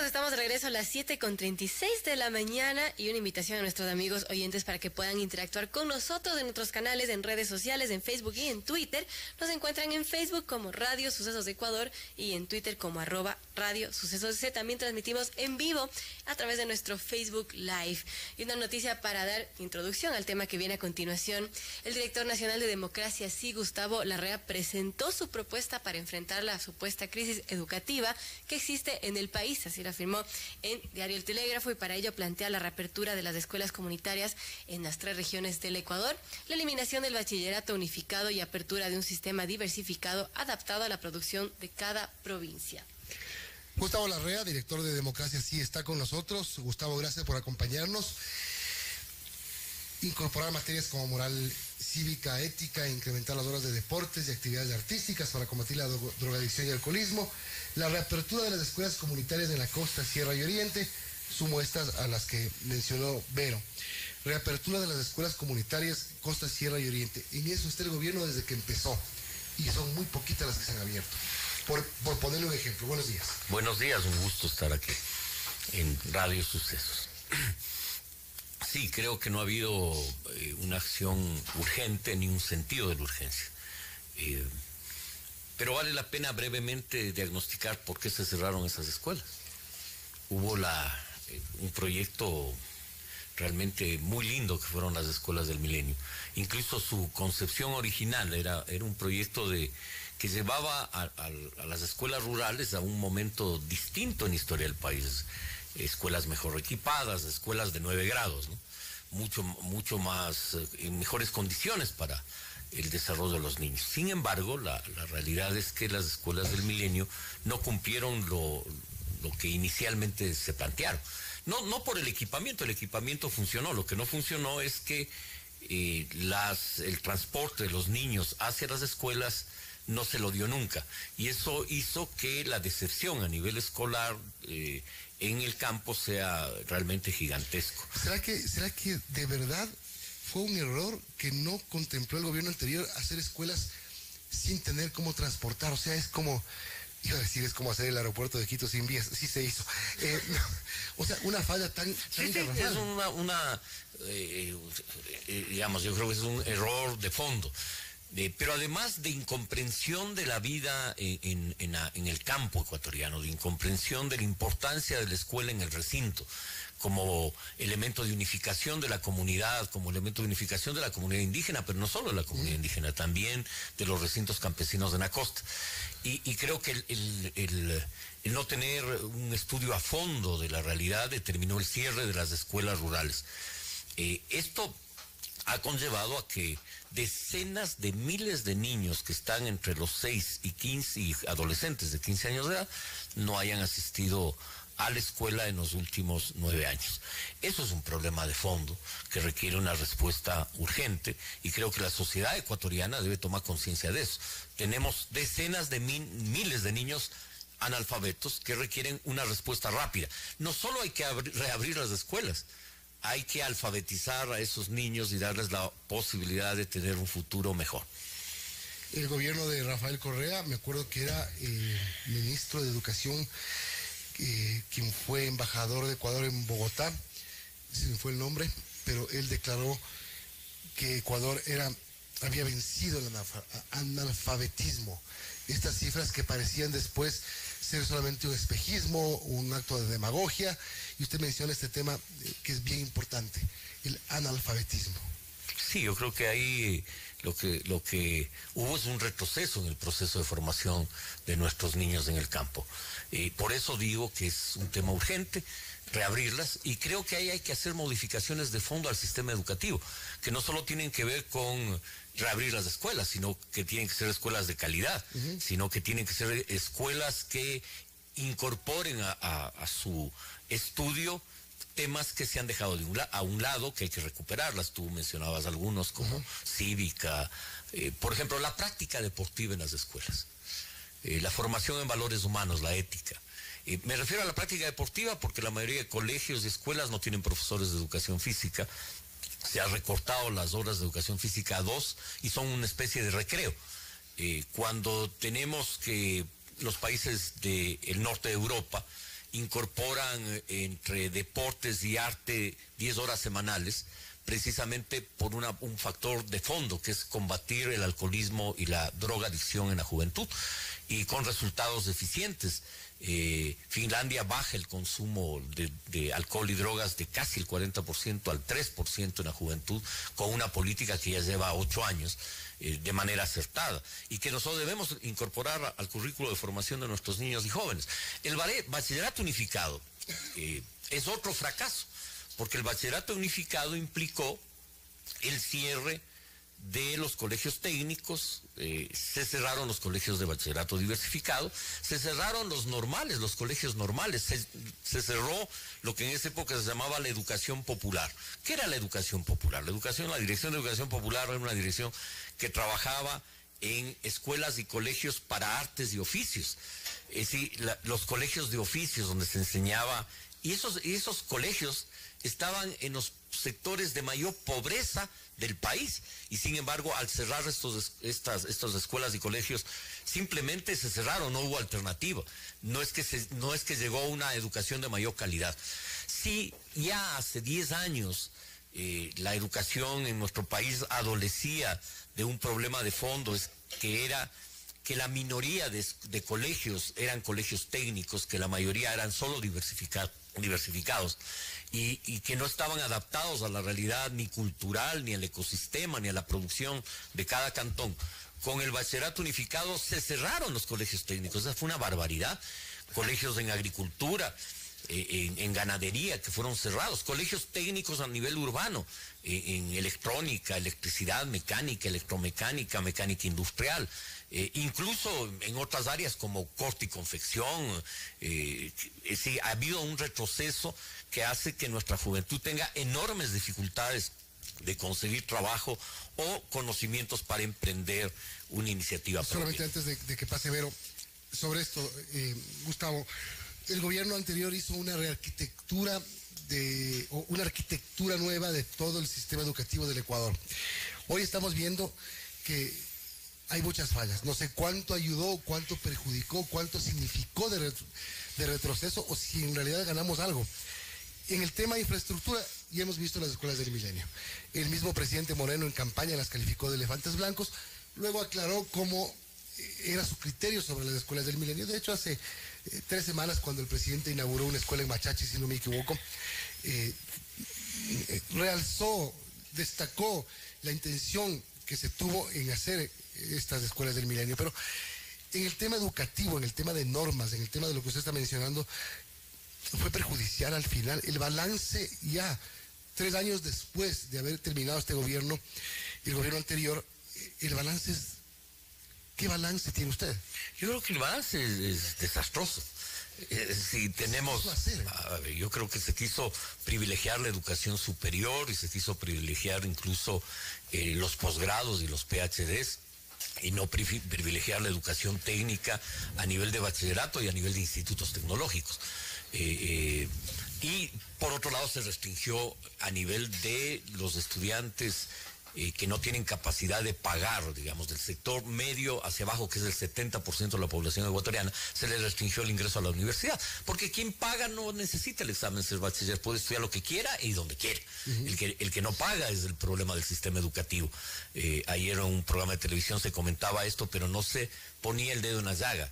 Amigos, estamos de regreso a las 7:36 de la mañana y una invitación a nuestros amigos oyentes para que puedan interactuar con nosotros en nuestros canales, en redes sociales, en Facebook y en Twitter. Nos encuentran en Facebook como Radio Sucesos de Ecuador y en Twitter como @Radio Sucesos DC. También transmitimos en vivo a través de nuestro Facebook Live. Y una noticia para dar introducción al tema que viene a continuación. El director nacional de Democracia, sí, Gustavo Larrea, presentó su propuesta para enfrentar la supuesta crisis educativa que existe en el país. Así lo afirmó en Diario El Telégrafo, y para ello plantea la reapertura de las escuelas comunitarias en las 3 regiones del Ecuador, la eliminación del bachillerato unificado y apertura de un sistema diversificado adaptado a la producción de cada provincia. Gustavo Larrea, director de Democracia Sí, está con nosotros. Gustavo, gracias por acompañarnos. Incorporar materias como moral cívica, ética, incrementar las horas de deportes y actividades artísticas para combatir la drogadicción y alcoholismo, la reapertura de las escuelas comunitarias en la costa, sierra y oriente, sumo estas a las que mencionó Vero. Reapertura de las escuelas comunitarias, costa, sierra y oriente. Inicia usted el gobierno desde que empezó, y son muy poquitas las que se han abierto. Por ponerle un ejemplo, buenos días. Buenos días, un gusto estar aquí en Radio Sucesos. Sí, creo que no ha habido una acción urgente ni un sentido de la urgencia. Pero vale la pena brevemente diagnosticar por qué se cerraron esas escuelas. Hubo un proyecto realmente muy lindo que fueron las escuelas del milenio. Incluso su concepción original era un proyecto que llevaba a las escuelas rurales a un momento distinto en la historia del país. Escuelas mejor equipadas, escuelas de 9 grados, ¿no? Mucho más, en mejores condiciones para el desarrollo de los niños. Sin embargo, la realidad es que las escuelas del milenio no cumplieron lo que inicialmente se plantearon. No por el equipamiento funcionó. Lo que no funcionó es que el transporte de los niños hacia las escuelas no se lo dio nunca, y eso hizo que la deserción a nivel escolar en el campo sea realmente gigantesco. ¿Será que de verdad fue un error que no contempló el gobierno anterior hacer escuelas sin tener cómo transportar? O sea, es como hacer el aeropuerto de Quito sin vías. Sí se hizo. O sea, una falla tan garrafal. Digamos, yo creo que es un error de fondo. Pero además de incomprensión de la vida en el campo ecuatoriano, de incomprensión de la importancia de la escuela en el recinto, como elemento de unificación de la comunidad, como elemento de unificación de la comunidad indígena, pero no solo de la comunidad indígena, también de los recintos campesinos de la costa. Y creo que el no tener un estudio a fondo de la realidad determinó el cierre de las escuelas rurales. Esto ha conllevado a que decenas de miles de niños que están entre los 6 y 15 y adolescentes de 15 años de edad no hayan asistido a la escuela en los últimos 9 años. Eso es un problema de fondo que requiere una respuesta urgente, y creo que la sociedad ecuatoriana debe tomar conciencia de eso. Tenemos decenas de miles de niños analfabetos que requieren una respuesta rápida. No solo hay que reabrir las escuelas, hay que alfabetizar a esos niños y darles la posibilidad de tener un futuro mejor. El gobierno de Rafael Correa, me acuerdo que era ministro de Educación, quien fue embajador de Ecuador en Bogotá, se me fue el nombre, pero él declaró que Ecuador había vencido el analfabetismo. Estas cifras que parecían después ser solamente un espejismo, un acto de demagogia, y usted menciona este tema que es bien importante, el analfabetismo. Sí, yo creo que ahí lo que hubo es un retroceso en el proceso de formación de nuestros niños en el campo. Por eso digo que es un tema urgente reabrirlas, y creo que ahí hay que hacer modificaciones de fondo al sistema educativo, que no solo tienen que ver con reabrir las escuelas, sino que tienen que ser escuelas de calidad, sino que tienen que ser escuelas que incorporen a su estudio temas que se han dejado a un lado, que hay que recuperarlas. Tú mencionabas algunos como cívica, por ejemplo, la práctica deportiva en las escuelas, la formación en valores humanos, la ética. Me refiero a la práctica deportiva porque la mayoría de colegios y escuelas no tienen profesores de educación física. Se ha recortado las horas de educación física a 2 y son una especie de recreo. Cuando tenemos que los países del norte de Europa incorporan entre deportes y arte 10 horas semanales, precisamente por un factor de fondo, que es combatir el alcoholismo y la drogadicción en la juventud, y con resultados eficientes. Finlandia baja el consumo de alcohol y drogas de casi el 40% al 3% en la juventud, con una política que ya lleva 8 años, de manera acertada, y que nosotros debemos incorporar al currículo de formación de nuestros niños y jóvenes. El bachillerato unificado es otro fracaso, porque el bachillerato unificado implicó el cierre de los colegios técnicos, se cerraron los colegios de bachillerato diversificado, se cerraron los normales, los colegios normales, se cerró lo que en esa época se llamaba la educación popular. ¿Qué era la educación popular? La Dirección de Educación Popular era una dirección que trabajaba en escuelas y colegios para artes y oficios, es decir, los colegios de oficios donde se enseñaba, y esos colegios estaban en los sectores de mayor pobreza del país, y sin embargo al cerrar estas escuelas y colegios simplemente se cerraron, no hubo alternativa. No es que llegó una educación de mayor calidad. Sí, ya hace 10 años la educación en nuestro país adolecía de un problema de fondo, que era que la minoría de colegios eran colegios técnicos, que la mayoría eran solo diversificados, y que no estaban adaptados a la realidad ni cultural, ni al ecosistema, ni a la producción de cada cantón. Con el bachillerato unificado se cerraron los colegios técnicos, esa fue una barbaridad. Colegios en agricultura, en ganadería, que fueron cerrados, colegios técnicos a nivel urbano, en electrónica, electricidad, mecánica, electromecánica, mecánica industrial, incluso en otras áreas como corte y confección. Sí, ha habido un retroceso que hace que nuestra juventud tenga enormes dificultades de conseguir trabajo o conocimientos para emprender una iniciativa propia. Solamente antes de que pase Vero, sobre esto, Gustavo, el gobierno anterior hizo una rearquitectura una arquitectura nueva de todo el sistema educativo del Ecuador. Hoy estamos viendo que hay muchas fallas. No sé cuánto ayudó, cuánto perjudicó, cuánto significó de retroceso, o si en realidad ganamos algo. En el tema de infraestructura, ya hemos visto las escuelas del milenio. El mismo presidente Moreno en campaña las calificó de elefantes blancos, luego aclaró cómo era su criterio sobre las escuelas del milenio. De hecho, hace 3 semanas, cuando el presidente inauguró una escuela en Machachi, si no me equivoco, destacó la intención que se tuvo en hacer estas escuelas del milenio. Pero en el tema educativo, en el tema de normas, en el tema de lo que usted está mencionando, fue perjudicial al final. El balance ya, 3 años después de haber terminado este gobierno, el gobierno anterior, el balance es... ¿Qué balance tiene usted? Yo creo que el balance es desastroso. Si tenemos, yo creo que se quiso privilegiar la educación superior y se quiso privilegiar incluso los posgrados y los PhDs, y no privilegiar la educación técnica a nivel de bachillerato y a nivel de institutos tecnológicos. Y por otro lado se restringió a nivel de los estudiantes que no tienen capacidad de pagar, digamos, del sector medio hacia abajo, que es el 70% de la población ecuatoriana, se les restringió el ingreso a la universidad, porque quien paga no necesita el examen ser bachiller, puede estudiar lo que quiera y donde quiere. El que no paga es el problema del sistema educativo. Ayer en un programa de televisión se comentaba esto, pero no se ponía el dedo en la llaga,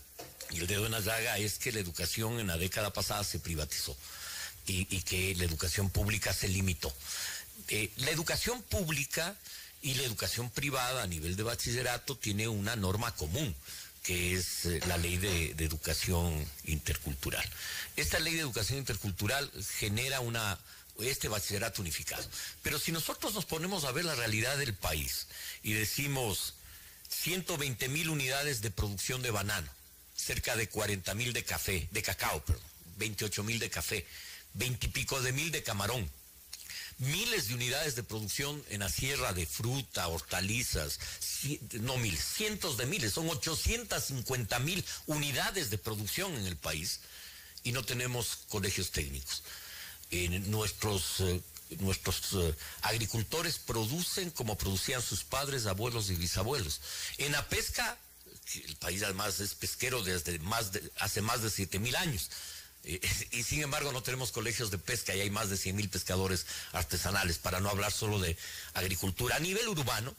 y el dedo en la llaga es que la educación en la década pasada se privatizó y que la educación pública se limitó. La educación pública y la educación privada a nivel de bachillerato tiene una norma común, que es la ley de educación intercultural. Esta ley de educación intercultural genera este bachillerato unificado. Pero si nosotros nos ponemos a ver la realidad del país y decimos 120.000 unidades de producción de banano, cerca de 40.000 de cacao, 28.000 de café, 20 y pico de mil de camarón, miles de unidades de producción en la sierra de fruta, hortalizas, cientos de miles, son 850.000 unidades de producción en el país, y no tenemos colegios técnicos. Nuestros agricultores producen como producían sus padres, abuelos y bisabuelos. En la pesca, el país además es pesquero desde hace más de 7.000 años. Y sin embargo no tenemos colegios de pesca y hay más de 100,000 pescadores artesanales, para no hablar solo de agricultura. A nivel urbano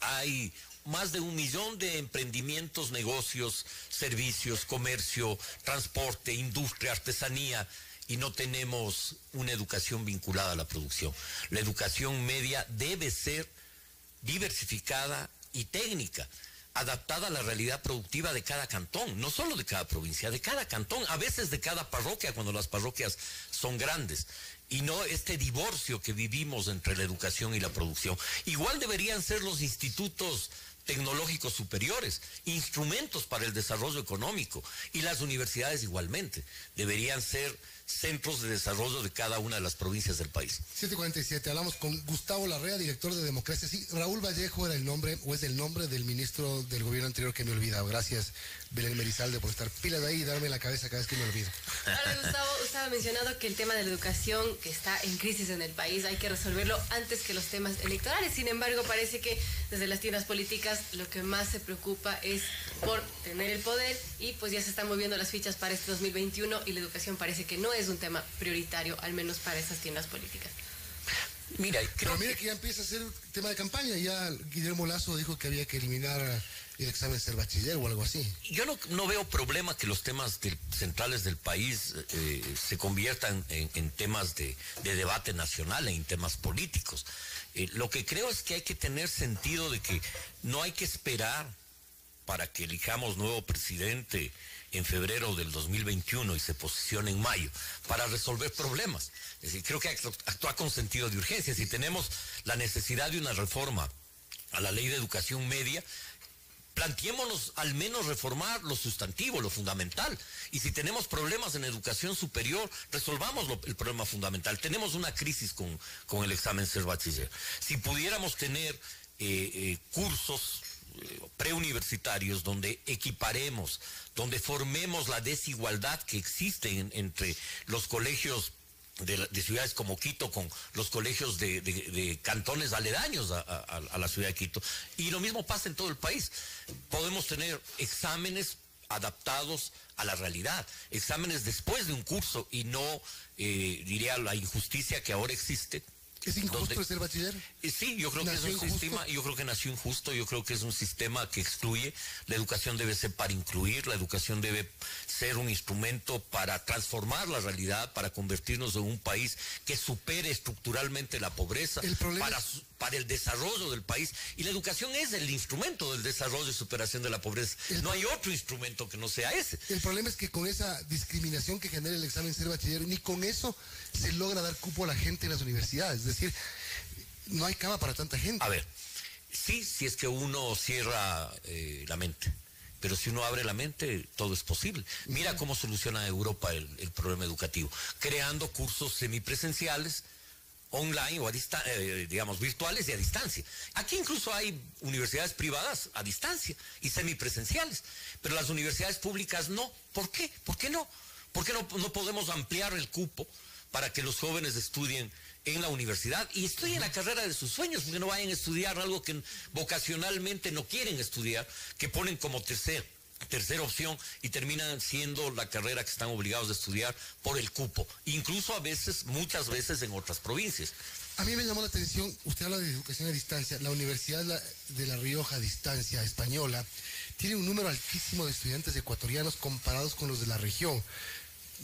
hay más de 1 millón de emprendimientos, negocios, servicios, comercio, transporte, industria, artesanía, y no tenemos una educación vinculada a la producción. La educación media debe ser diversificada y técnica, adaptada a la realidad productiva de cada cantón, no solo de cada provincia, de cada cantón, a veces de cada parroquia, cuando las parroquias son grandes, y no este divorcio que vivimos entre la educación y la producción. Igual deberían ser los institutos tecnológicos superiores, instrumentos para el desarrollo económico, y las universidades igualmente deberían ser centros de desarrollo de cada una de las provincias del país. 7:47, hablamos con Gustavo Larrea, director de Democracia. Sí, Raúl Vallejo era el nombre, o es el nombre del ministro del gobierno anterior que me he olvidado. Gracias, Belén Merizalde, por estar pilas ahí y darme la cabeza cada vez que me olvido. Ahora, Gustavo, usted ha mencionado que el tema de la educación, que está en crisis en el país, hay que resolverlo antes que los temas electorales. Sin embargo, parece que desde las tiendas políticas lo que más se preocupa es por tener el poder, y pues ya se están moviendo las fichas para este 2021 y la educación parece que no es un tema prioritario, al menos para esas tiendas políticas. Mira, Pero mire que ya empieza a ser tema de campaña. Ya Guillermo Lasso dijo que había que eliminar el examen de ser bachiller o algo así. Yo no veo problema que los temas centrales del país se conviertan en temas de debate nacional, en temas políticos. Lo que creo es que hay que tener sentido de que no hay que esperar para que elijamos nuevo presidente en febrero del 2021 y se posicione en mayo para resolver problemas. Es decir, creo que actuar con sentido de urgencia. Si tenemos la necesidad de una reforma a la ley de educación media, planteémonos al menos reformar lo sustantivo, lo fundamental. Y si tenemos problemas en educación superior, resolvamos el problema fundamental. Tenemos una crisis con el examen ser bachiller. Si pudiéramos tener cursos preuniversitarios donde equiparemos, donde formemos la desigualdad que existe entre los colegios de ciudades como Quito con los colegios de cantones aledaños a la ciudad de Quito, y lo mismo pasa en todo el país. Podemos tener exámenes adaptados a la realidad, exámenes después de un curso, y no diría la injusticia que ahora existe. ¿Es injusto el ser bachiller? Sí, yo creo que es un sistema, yo creo que nació injusto, yo creo que es un sistema que excluye. La educación debe ser para incluir, la educación debe ser un instrumento para transformar la realidad, para convertirnos en un país que supere estructuralmente la pobreza, para el desarrollo del país. Y la educación es el instrumento del desarrollo y superación de la pobreza. No hay otro instrumento que no sea ese. El problema es que con esa discriminación que genera el examen ser bachiller, ni con eso se logra dar cupo a la gente en las universidades. Es decir, no hay cama para tanta gente. A ver, sí, si es que uno cierra la mente, pero si uno abre la mente, todo es posible. Mira cómo soluciona Europa el problema educativo, creando cursos semipresenciales, online o digamos virtuales y a distancia. Aquí incluso hay universidades privadas a distancia y semipresenciales, pero las universidades públicas no. ¿Por qué? ¿Por qué no? ¿Por qué no podemos ampliar el cupo para que los jóvenes estudien en la universidad y estudien la carrera de sus sueños, porque no vayan a estudiar algo que vocacionalmente no quieren estudiar, que ponen como tercera opción y terminan siendo la carrera que están obligados a estudiar por el cupo, incluso a veces, muchas veces en otras provincias? A mí me llamó la atención, usted habla de educación a distancia, la Universidad de La Rioja a distancia española tiene un número altísimo de estudiantes ecuatorianos comparados con los de la región.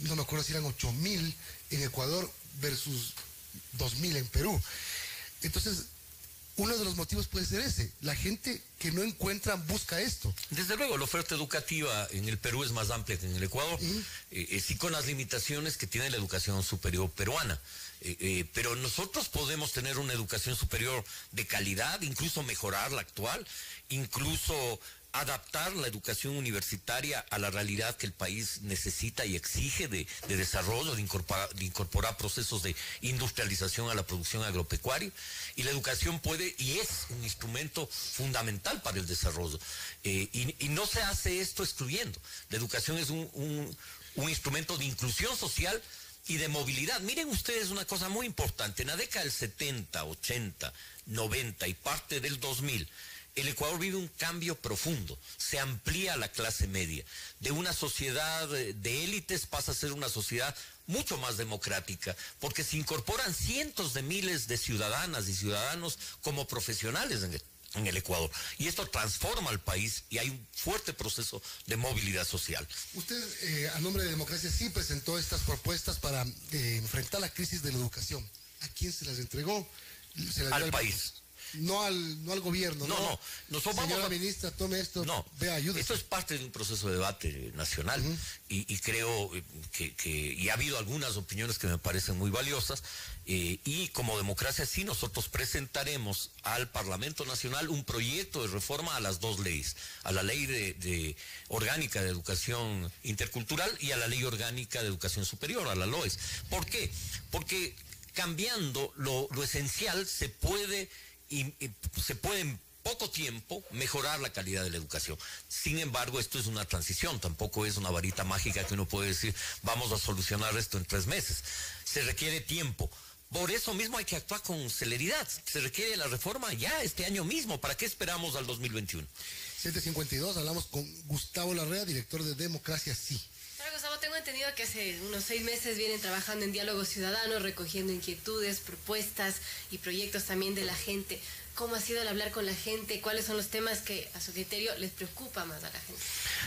No me acuerdo si eran 8,000 en Ecuador versus 2,000 en Perú. Entonces, uno de los motivos puede ser ese. La gente que no encuentra busca esto. Desde luego, la oferta educativa en el Perú es más amplia que en el Ecuador, sí con las limitaciones que tiene la educación superior peruana. Pero nosotros podemos tener una educación superior de calidad, incluso mejorar la actual, incluso adaptar la educación universitaria a la realidad que el país necesita y exige de desarrollo, de incorporar procesos de industrialización a la producción agropecuaria. Y la educación puede y es un instrumento fundamental para el desarrollo. Y no se hace esto excluyendo. La educación es un instrumento de inclusión social y de movilidad. Miren ustedes una cosa muy importante. En la década del 70, 80, 90 y parte del 2000, El Ecuador vive un cambio profundo, se amplía la clase media. De una sociedad de élites pasa a ser una sociedad mucho más democrática, porque se incorporan cientos de miles de ciudadanas y ciudadanos como profesionales en el Ecuador. Y esto transforma al país y hay un fuerte proceso de movilidad social. Usted, a nombre de Democracia Sí, presentó estas propuestas para enfrentar la crisis de la educación. ¿A quién se las entregó? Al país. No al gobierno. No. Nosotros Señora ministra, tome esto, vea, ayúdese. Esto es parte de un proceso de debate nacional. Y creo y ha habido algunas opiniones que me parecen muy valiosas. Y como Democracia Sí, nosotros presentaremos al Parlamento Nacional un proyecto de reforma a las dos leyes, a la ley de orgánica de educación intercultural y a la ley orgánica de educación superior, a la LOES. ¿Por qué? Porque cambiando lo esencial se puede en poco tiempo mejorar la calidad de la educación. Sin embargo, esto es una transición, tampoco es una varita mágica que uno puede decir, vamos a solucionar esto en 3 meses. Se requiere tiempo. Por eso mismo hay que actuar con celeridad. Se requiere la reforma ya este año mismo. ¿Para qué esperamos al 2021? 7:52, hablamos con Gustavo Larrea, director de Democracia Sí. Gustavo, tengo entendido que hace unos 6 meses vienen trabajando en diálogo ciudadano, recogiendo inquietudes, propuestas y proyectos también de la gente. ¿Cómo ha sido el hablar con la gente? ¿Cuáles son los temas que a su criterio les preocupa más a la gente?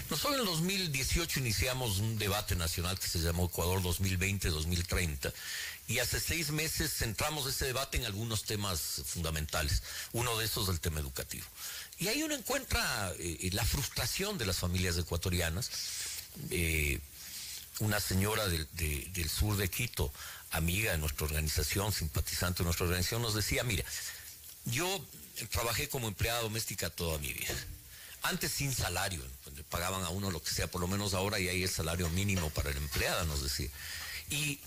Nosotros en el 2018 iniciamos un debate nacional que se llamó Ecuador 2020-2030 y hace 6 meses centramos ese debate en algunos temas fundamentales. Uno de esos es el tema educativo. Y ahí uno encuentra la frustración de las familias ecuatorianas. Una señora del sur de Quito, amiga de nuestra organización, simpatizante de nuestra organización, nos decía, mira, yo trabajé como empleada doméstica toda mi vida. Antes sin salario, le pagaban a uno lo que sea, por lo menos ahora ya hay el salario mínimo para la empleada, nos decía. Y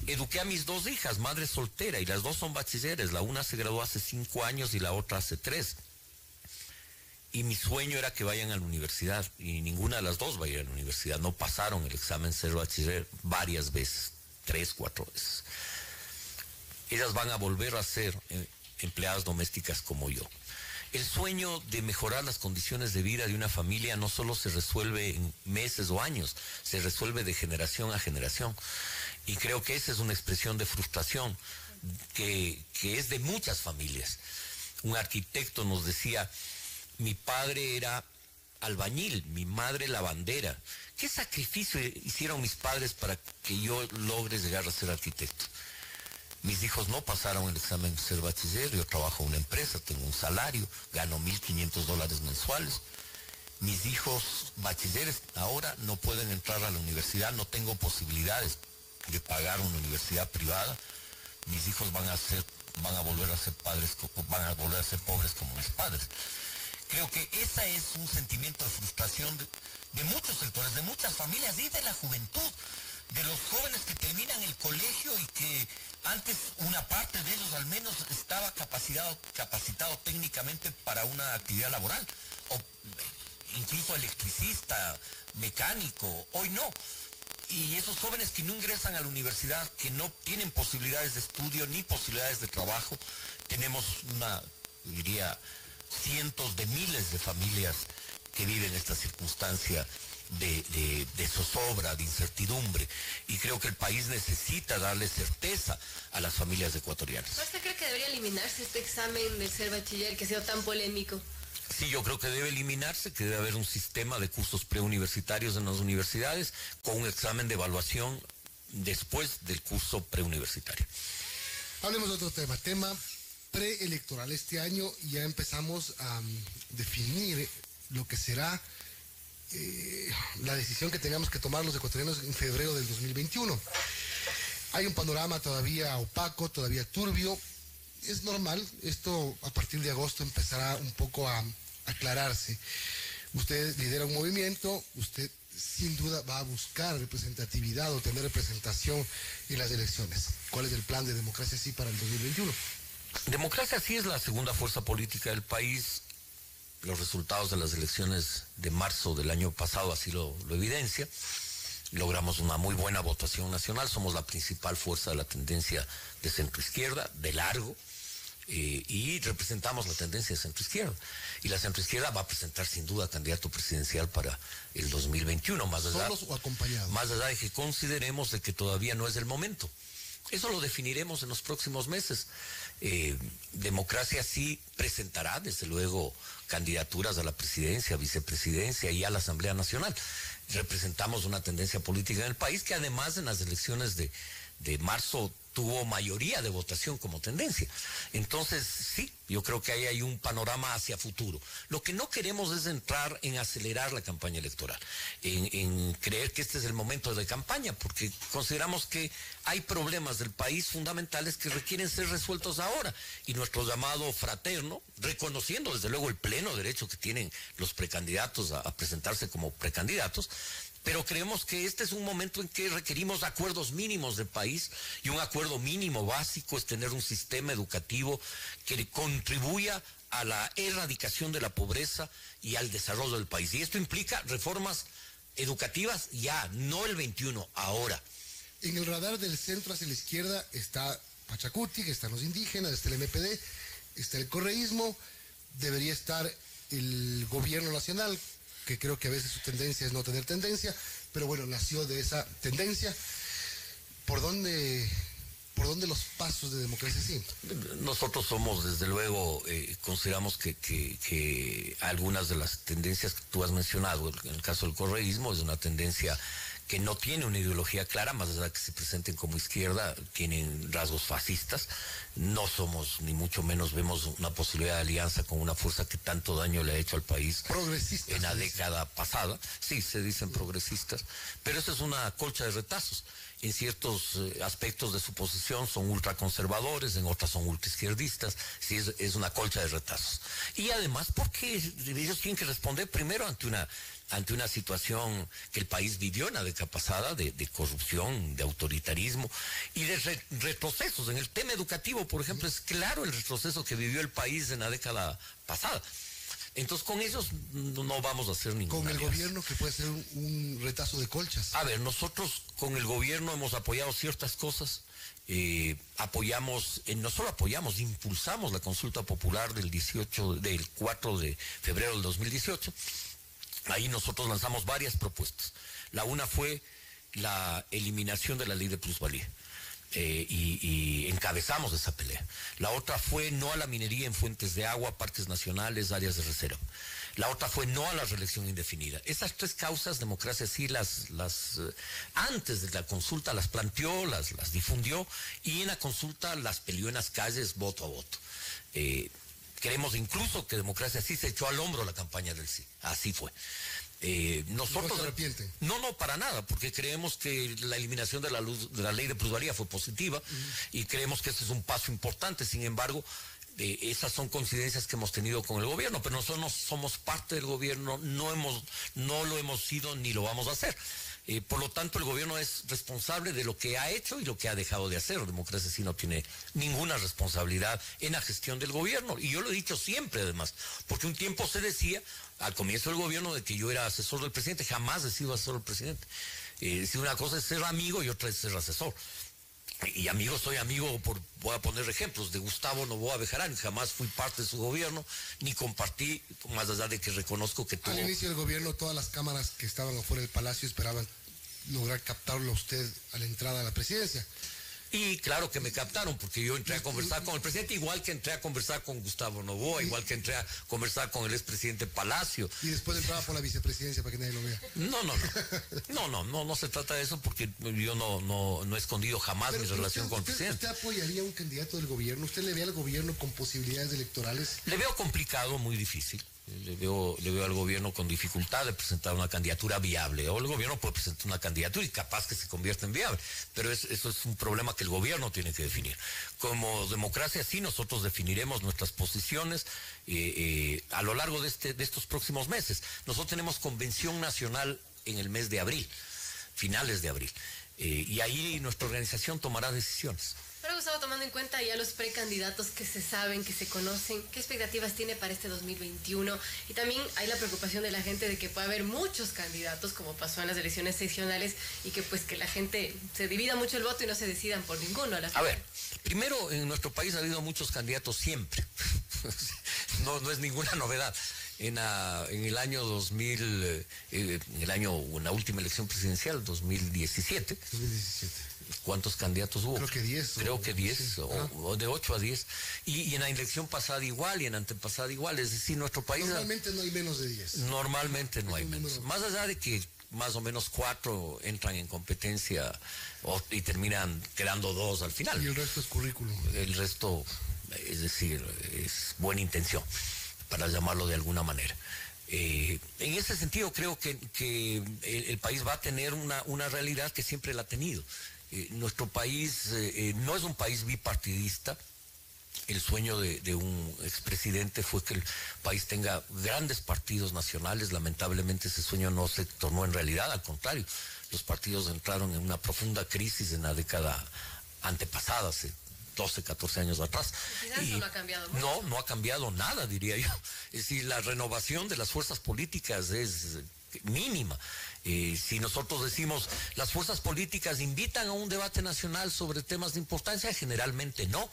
eduqué a mis 2 hijas, madre soltera, y las 2 son bachilleres. La una se graduó hace 5 años y la otra hace 3. Y mi sueño era que vayan a la universidad, y ninguna de las 2 va a ir a la universidad. No pasaron el examen ser bachiller varias veces, 3, 4 veces. Ellas van a volver a ser empleadas domésticas como yo. El sueño de mejorar las condiciones de vida de una familia no solo se resuelve en meses o años, se resuelve de generación a generación. Y creo que esa es una expresión de frustración que es de muchas familias. Un arquitecto nos decía, mi padre era albañil, mi madre lavandera. ¿Qué sacrificio hicieron mis padres para que yo logre llegar a ser arquitecto? Mis hijos no pasaron el examen de ser bachiller, yo trabajo en una empresa, tengo un salario, gano $1,500 mensuales. Mis hijos bachilleres ahora no pueden entrar a la universidad, no tengo posibilidades de pagar una universidad privada. Mis hijos van a volver a ser pobres como mis padres. Creo que ese es un sentimiento de frustración de muchos sectores, de muchas familias y de la juventud, de los jóvenes que terminan el colegio y que antes una parte de ellos al menos estaba capacitado técnicamente para una actividad laboral, o incluso electricista, mecánico, hoy no. Y esos jóvenes que no ingresan a la universidad, que no tienen posibilidades de estudio ni posibilidades de trabajo, tenemos cientos de miles de familias que viven esta circunstancia de zozobra, de incertidumbre, y creo que el país necesita darle certeza a las familias ecuatorianas. ¿Usted cree que debería eliminarse este examen del ser bachiller que ha sido tan polémico? Sí, yo creo que debe eliminarse, que debe haber un sistema de cursos preuniversitarios en las universidades con un examen de evaluación después del curso preuniversitario. Hablemos de otro tema preelectoral. Este año ya empezamos a definir lo que será la decisión que tengamos que tomar los ecuatorianos en febrero del 2021. Hay un panorama todavía opaco, todavía turbio. Es normal, esto a partir de agosto empezará un poco a aclararse. Usted lidera un movimiento, usted sin duda va a buscar representatividad o tener representación en las elecciones. ¿Cuál es el plan de Democracia Sí para el 2021? Democracia Sí es la segunda fuerza política del país. Los resultados de las elecciones de marzo del año pasado así lo evidencia. Logramos una muy buena votación nacional, somos la principal fuerza de la tendencia de centroizquierda, de largo, y representamos la tendencia de centroizquierda. Y la centroizquierda va a presentar sin duda candidato presidencial para el 2021, más allá, ¿solos o acompañados? Más allá de que consideremos de que todavía no es el momento. Eso lo definiremos en los próximos meses. Democracia sí presentará, desde luego, candidaturas a la presidencia, vicepresidencia y a la Asamblea Nacional. Representamos una tendencia política en el país que además en las elecciones de marzo tuvo mayoría de votación como tendencia. Entonces, sí, yo creo que ahí hay un panorama hacia futuro. Lo que no queremos es entrar en acelerar la campaña electoral, en creer que este es el momento de campaña, porque consideramos que hay problemas del país fundamentales que requieren ser resueltos ahora. Y nuestro llamado fraterno, reconociendo desde luego el pleno derecho que tienen los precandidatos a presentarse como precandidatos, pero creemos que este es un momento en que requerimos acuerdos mínimos de país, y un acuerdo mínimo básico es tener un sistema educativo que contribuya a la erradicación de la pobreza y al desarrollo del país. Y esto implica reformas educativas ya, no el 21, ahora. En el radar del centro hacia la izquierda está Pachacuti, que están los indígenas, está el MPD, está el correísmo, debería estar el gobierno nacional, que creo que a veces su tendencia es no tener tendencia, pero bueno, nació de esa tendencia. ¿Por dónde los pasos de Democracia Sí? Nosotros somos, desde luego, consideramos que algunas de las tendencias que tú has mencionado, en el caso del correísmo, es una tendencia que no tiene una ideología clara, más allá de que se presenten como izquierda, tienen rasgos fascistas. No somos, ni mucho menos vemos una posibilidad de alianza con una fuerza que tanto daño le ha hecho al país progresistas en la década pasada. Sí, se dicen progresistas, pero esa es una colcha de retazos. En ciertos aspectos de su posición son ultraconservadores, en otras son ultraizquierdistas. Sí, es una colcha de retazos. Y además, porque ellos tienen que responder primero ante una situación que el país vivió en la década pasada de corrupción, de autoritarismo y de retrocesos. En el tema educativo, por ejemplo, es claro el retroceso que vivió el país en la década pasada. Entonces, con ellos no vamos a hacer ninguna Con el alianza. gobierno, que puede ser un retazo de colchas. A ver, nosotros con el gobierno hemos apoyado ciertas cosas. No solo apoyamos, impulsamos la consulta popular del 4 de febrero del 2018. Ahí nosotros lanzamos varias propuestas. La una fue la eliminación de la ley de plusvalía. Y encabezamos esa pelea. La otra fue no a la minería en fuentes de agua, parques nacionales, áreas de reserva. La otra fue no a la reelección indefinida. Esas tres causas, Democracia Sí antes de la consulta las planteó, las difundió, y en la consulta las peleó en las calles voto a voto. Queremos incluso que Democracia Sí se echó al hombro la campaña del sí. Así fue. Nosotros ¿No se arrepienten? No, para nada, porque creemos que la eliminación de la ley de plusvalía fue positiva y creemos que ese es un paso importante. Sin embargo, esas son coincidencias que hemos tenido con el gobierno, pero nosotros no somos parte del gobierno, no lo hemos sido ni lo vamos a hacer. Por lo tanto, el gobierno es responsable de lo que ha hecho y lo que ha dejado de hacer. Democracia Sí no tiene ninguna responsabilidad en la gestión del gobierno. Y yo lo he dicho siempre, además, porque un tiempo se decía, al comienzo del gobierno, de que yo era asesor del presidente. Jamás he sido asesor del presidente. Si una cosa es ser amigo y otra es ser asesor. Y soy amigo, voy a poner ejemplos, de Gustavo Noboa Bejarán. Jamás fui parte de su gobierno, ni compartí, más allá de que reconozco que tuvo... Al inicio del gobierno, todas las cámaras que estaban afuera del palacio esperaban lograr captarlo a usted a la entrada a la presidencia. Y claro que me captaron, porque yo entré a conversar con el presidente, igual que entré a conversar con Gustavo Noboa, igual que entré a conversar con el expresidente Palacio. Y después entraba por la vicepresidencia para que nadie lo vea. No se trata de eso, porque yo no he escondido jamás mi relación con el presidente. ¿Usted apoyaría a un candidato del gobierno? ¿Usted le ve al gobierno con posibilidades electorales? Le veo complicado, muy difícil. Le veo al gobierno con dificultad de presentar una candidatura viable. O el gobierno puede presentar una candidatura y capaz que se convierta en viable. Pero eso es un problema que el gobierno tiene que definir. Como Democracia Sí, nosotros definiremos nuestras posiciones a lo largo de estos próximos meses. Nosotros tenemos convención nacional en el mes de abril, finales de abril. Y ahí nuestra organización tomará decisiones. Pero Gustavo, tomando en cuenta ya los precandidatos que se saben, que se conocen, ¿qué expectativas tiene para este 2021? Y también hay la preocupación de la gente de que puede haber muchos candidatos, como pasó en las elecciones seccionales, y que pues que la gente se divida mucho el voto y no se decidan por ninguno. A ver, primero, en nuestro país ha habido muchos candidatos siempre. No es ninguna novedad. En el año 2000, en la última elección presidencial, 2017. ¿Cuántos candidatos hubo? Creo que 10. Creo que 10, sí. o de 8 a 10. Y en la elección pasada igual, y en antepasada igual. Es decir, nuestro país... Normalmente no hay menos de 10. Normalmente no hay menos. Más allá de que más o menos 4 entran en competencia y terminan quedando 2 al final. Y el resto es currículum. El resto, es decir, es buena intención, para llamarlo de alguna manera. En ese sentido creo que el país va a tener una realidad que siempre la ha tenido. Nuestro país no es un país bipartidista. El sueño de un expresidente fue que el país tenga grandes partidos nacionales. Lamentablemente ese sueño no se tornó en realidad, al contrario. Los partidos entraron en una profunda crisis en la década antepasada, hace 12, 14 años atrás. Y no ha cambiado mucho. No ha cambiado nada, diría yo. Es decir, la renovación de las fuerzas políticas es mínima. Si nosotros decimos, las fuerzas políticas invitan a un debate nacional sobre temas de importancia, generalmente no.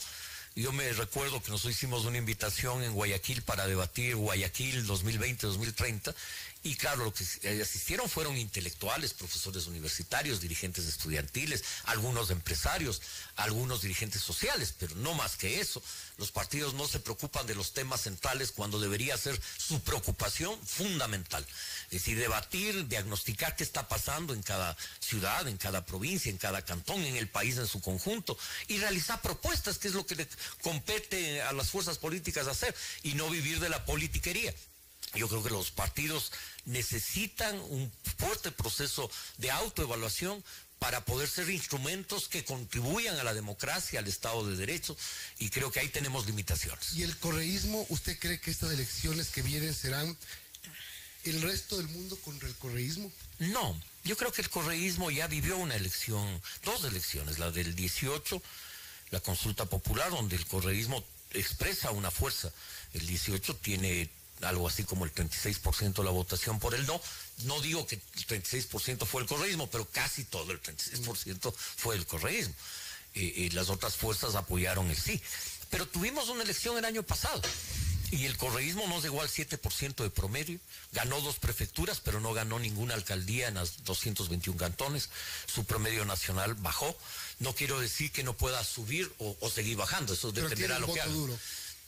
Yo me recuerdo que nosotros hicimos una invitación en Guayaquil para debatir Guayaquil 2020-2030, y claro, lo que asistieron fueron intelectuales, profesores universitarios, dirigentes estudiantiles, algunos empresarios, algunos dirigentes sociales, pero no más que eso. Los partidos no se preocupan de los temas centrales cuando debería ser su preocupación fundamental. Es decir, debatir, diagnosticar qué está pasando en cada ciudad, en cada provincia, en cada cantón, en el país en su conjunto, y realizar propuestas, que es lo que le compete a las fuerzas políticas hacer, y no vivir de la politiquería. Yo creo que los partidos necesitan un fuerte proceso de autoevaluación para poder ser instrumentos que contribuyan a la democracia, al Estado de Derecho, y creo que ahí tenemos limitaciones. ¿Y el correísmo, usted cree que estas elecciones que vienen serán el resto del mundo contra el correísmo? No, yo creo que el correísmo ya vivió una elección, 2 elecciones, la del 18, la consulta popular, donde el correísmo expresa una fuerza. El 18 tiene algo así como el 36% de la votación por el no. No digo que el 36% fue el correísmo, pero casi todo el 36% fue el correísmo. Las otras fuerzas apoyaron el sí. Pero tuvimos una elección el año pasado, y el correísmo no llegó al 7% de promedio, ganó 2 prefecturas, pero no ganó ninguna alcaldía en las 221 cantones. Su promedio nacional bajó. No quiero decir que no pueda subir o seguir bajando, eso dependerá de lo que haga.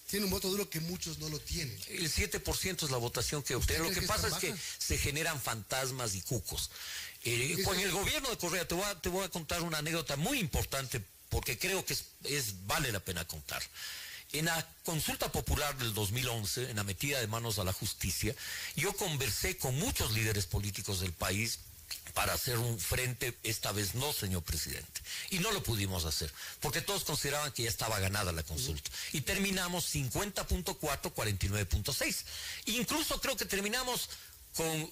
Tiene un voto duro que muchos no lo tienen. El 7% es la votación que obtiene. Lo que pasa es que se generan fantasmas y cucos. Con el gobierno de Correa, te voy a contar una anécdota muy importante, porque creo que vale la pena contar. En la consulta popular del 2011, en la metida de manos a la justicia, yo conversé con muchos líderes políticos del país para hacer un frente, esta vez no, señor presidente. Y no lo pudimos hacer, porque todos consideraban que ya estaba ganada la consulta. Y terminamos 50.4, 49.6. Incluso creo que terminamos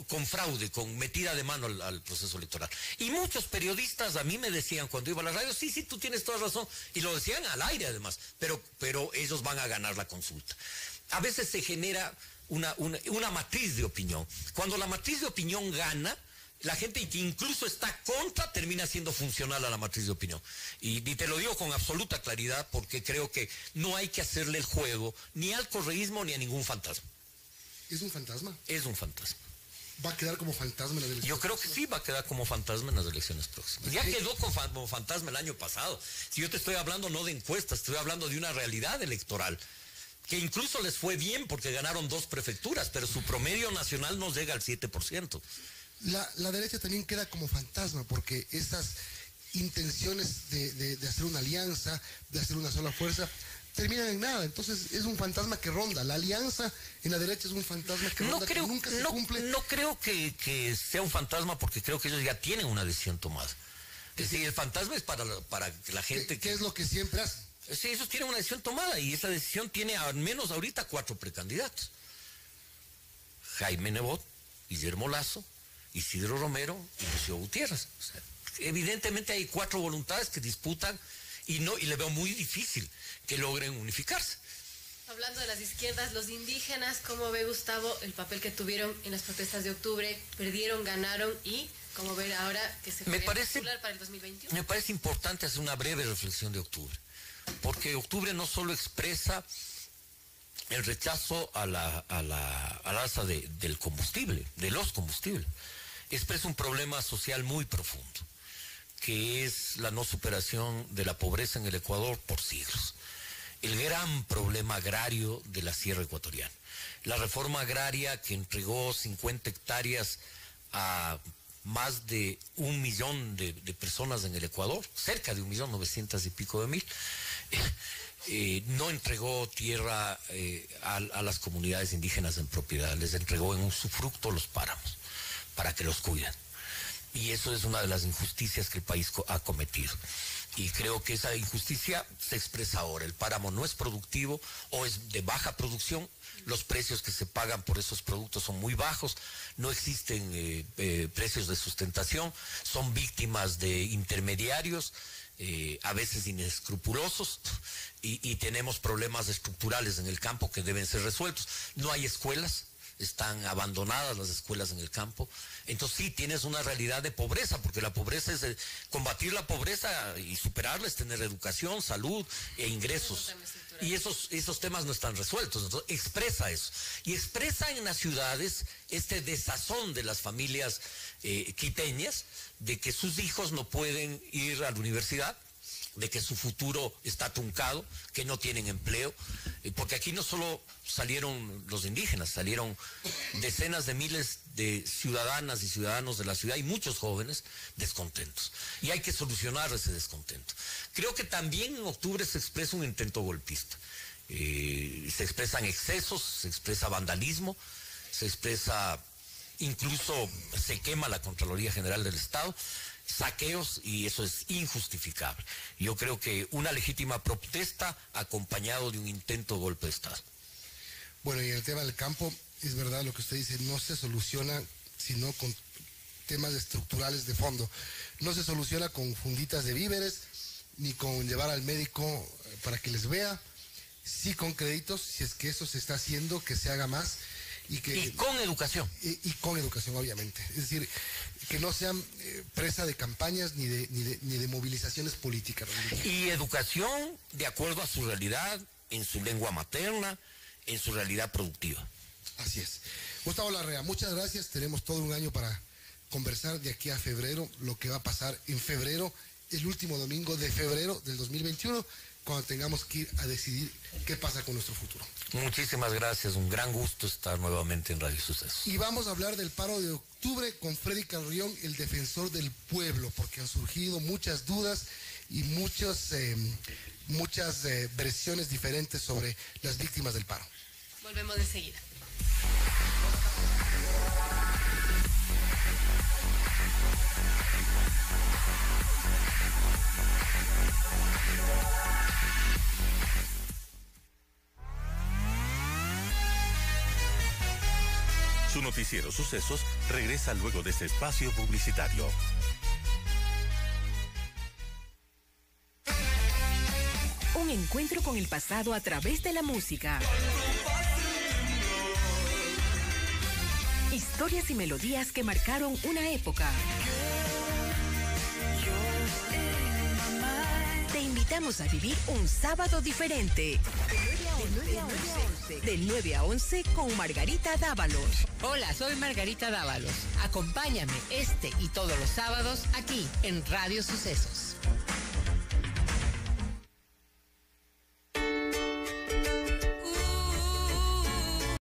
con fraude, con metida de mano al proceso electoral. Y muchos periodistas a mí me decían cuando iba a la radio, sí, tú tienes toda razón, y lo decían al aire además, pero ellos van a ganar la consulta. A veces se genera una matriz de opinión. Cuando la matriz de opinión gana, la gente que incluso está contra termina siendo funcional a la matriz de opinión. Y te lo digo con absoluta claridad, porque creo que no hay que hacerle el juego ni al correísmo ni a ningún fantasma. ¿Es un fantasma? Es un fantasma. ¿Va a quedar como fantasma en las elecciones? Yo creo que sí va a quedar como fantasma en las elecciones próximas. Ya quedó como fantasma el año pasado. Si yo te estoy hablando no de encuestas, estoy hablando de una realidad electoral, que incluso les fue bien porque ganaron 2 prefecturas, pero su promedio nacional no llega al 7%. La derecha también queda como fantasma, porque esas intenciones de hacer una alianza, de hacer una sola fuerza, terminan en nada. Entonces es un fantasma que ronda. La alianza en la derecha es un fantasma que ronda, que nunca se cumple. No creo que sea un fantasma, porque creo que ellos ya tienen una decisión tomada. Es decir, el fantasma es para la gente ¿Qué es lo que siempre hacen? Sí, ellos tienen una decisión tomada, y esa decisión tiene al menos ahorita 4 precandidatos. Jaime Nebot, Guillermo Lazo, Isidro Romero y Lucio Gutiérrez. O sea, evidentemente hay 4 voluntades que disputan y le veo muy difícil que logren unificarse. Hablando de las izquierdas, los indígenas, ¿cómo ve, Gustavo, el papel que tuvieron en las protestas de octubre? Perdieron, ganaron y cómo ver ahora que se puede postular para el 2021. Me parece importante hacer una breve reflexión de octubre, porque octubre no solo expresa el rechazo al alza del combustible, de los combustibles, expresa un problema social muy profundo, que es la no superación de la pobreza en el Ecuador por siglos. El gran problema agrario de la sierra ecuatoriana. La reforma agraria que entregó 50 hectáreas a más de 1 millón de personas en el Ecuador, cerca de 1.900.000 y pico de mil, no entregó tierra a las comunidades indígenas en propiedad, les entregó en usufructo los páramos para que los cuiden. Y eso es una de las injusticias que el país ha cometido. Y creo que esa injusticia se expresa ahora. El páramo no es productivo o es de baja producción. Los precios que se pagan por esos productos son muy bajos. No existen precios de sustentación. Son víctimas de intermediarios, a veces inescrupulosos. Y tenemos problemas estructurales en el campo que deben ser resueltos. No hay escuelas. Están abandonadas las escuelas en el campo. Entonces sí, tienes una realidad de pobreza, porque la pobreza es combatir la pobreza y superarla, es tener educación, salud e ingresos. Y esos temas no están resueltos. Entonces expresa eso. Y expresa en las ciudades este desazón de las familias quiteñas, de que sus hijos no pueden ir a la universidad, de que su futuro está truncado, que no tienen empleo, porque aquí no solo salieron los indígenas, salieron decenas de miles de ciudadanas y ciudadanos de la ciudad y muchos jóvenes descontentos. Y hay que solucionar ese descontento. Creo que también en octubre se expresa un intento golpista. Se expresan excesos, se expresa vandalismo, se expresa, incluso se quema la Contraloría General del Estado, saqueos, y eso es injustificable. Yo creo que una legítima protesta acompañado de un intento de golpe de Estado. Bueno, y el tema del campo, es verdad lo que usted dice, no se soluciona sino con temas estructurales de fondo. No se soluciona con funditas de víveres, ni con llevar al médico para que les vea, sí con créditos, si es que eso se está haciendo, que se haga más. Y con educación. Y con educación, obviamente. Es decir, que no sean presa de campañas ni de movilizaciones políticas. Y educación de acuerdo a su realidad, en su lengua materna, en su realidad productiva. Así es. Gustavo Larrea, muchas gracias. Tenemos todo un año para conversar de aquí a febrero, lo que va a pasar en febrero, el último domingo de febrero del 2021, cuando tengamos que ir a decidir qué pasa con nuestro futuro. Muchísimas gracias, un gran gusto estar nuevamente en Radio Sucesos. Y vamos a hablar del paro de octubre con Freddy Carrión, el defensor del pueblo, porque han surgido muchas dudas y muchas versiones diferentes sobre las víctimas del paro. Volvemos enseguida. Su noticiero Sucesos regresa luego de este espacio publicitario. Un encuentro con el pasado a través de la música. Historias y melodías que marcaron una época. Te invitamos a vivir un sábado diferente. De 9 a 11 con Margarita Dávalos. Hola, soy Margarita Dávalos. Acompáñame este y todos los sábados aquí en Radio Sucesos.